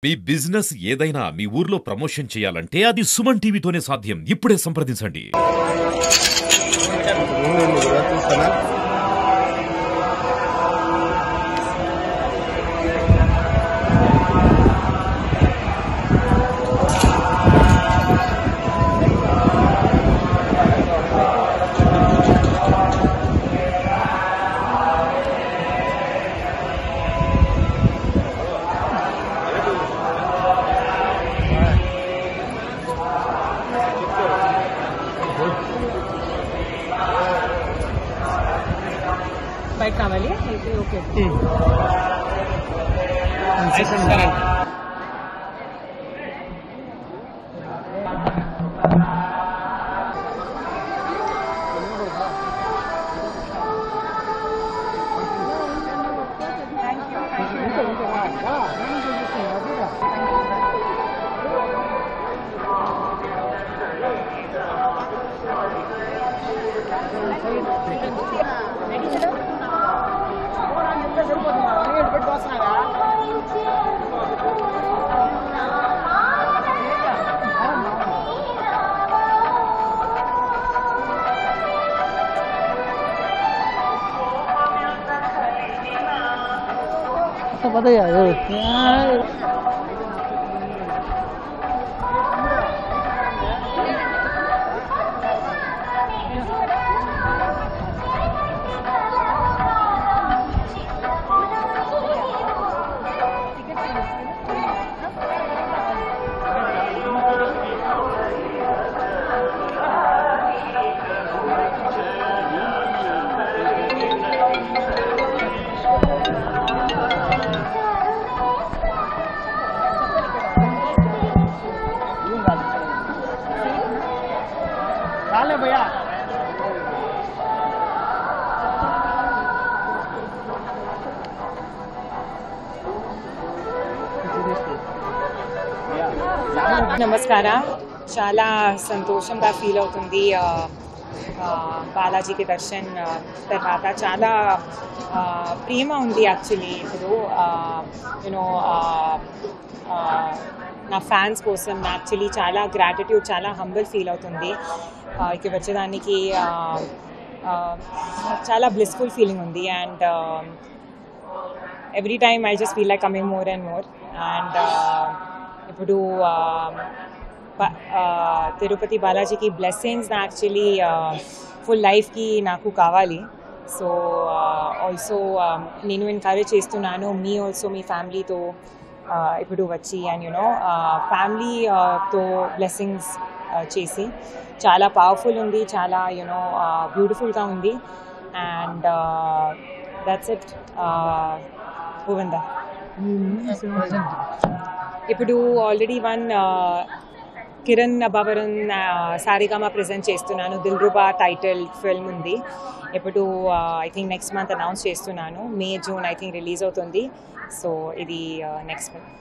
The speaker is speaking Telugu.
మీ బిజినెస్ ఏదైనా మీ ఊర్లో ప్రమోషన్ చేయాలంటే అది సుమన్ టీవీతోనే సాధ్యం. ఇప్పుడే సంప్రదించండి. బైక్ కావాలి అయితే ఓకే पता यार भैया నమస్కార చాలా సంతోషంగా ఫీల్ అవుతుంది బాలాజీకి దర్శన్ తర్వాత చాలా ప్రేమ ఉంది యాక్చువల్లీ ఇప్పుడు యూనో నా ఫ్యాన్స్ కోసం యాక్చువల్లీ చాలా గ్రాటిట్యూడ్ చాలా హంబల్ ఫీల్ అవుతుంది ఇక్కడ వచ్చేదానికి చాలా బ్లిస్ఫుల్ ఫీలింగ్ ఉంది and every time I just feel like coming more and more and ఇప్పుడు తిరుపతి బాలాజీకి బ్లెస్సింగ్స్ యాక్చువల్లీ ఫుల్ లైఫ్కి నాకు కావాలి సో ఆల్సో నేను ఎంకరేజ్ చేస్తున్నాను మీ ఆల్సో మీ ఫ్యామిలీతో ఇప్పుడు వచ్చి అండ్ యూనో ఫ్యామిలీతో బ్లెస్సింగ్స్ చేసి చాలా పవర్ఫుల్ ఉంది చాలా యూనో బ్యూటిఫుల్గా ఉంది అండ్ దట్స్ ఇట్ గోవిందా ఇప్పుడు already one Kiran Abbavaram Saregama present చేస్తున్నాను దిల్రుబా టైటిల్ ఫిల్మ్ ఉంది ఇప్పుడు I think next month announce చేస్తున్నాను May June I think release అవుతుంది సో ఇది నెక్స్ట్ మంత్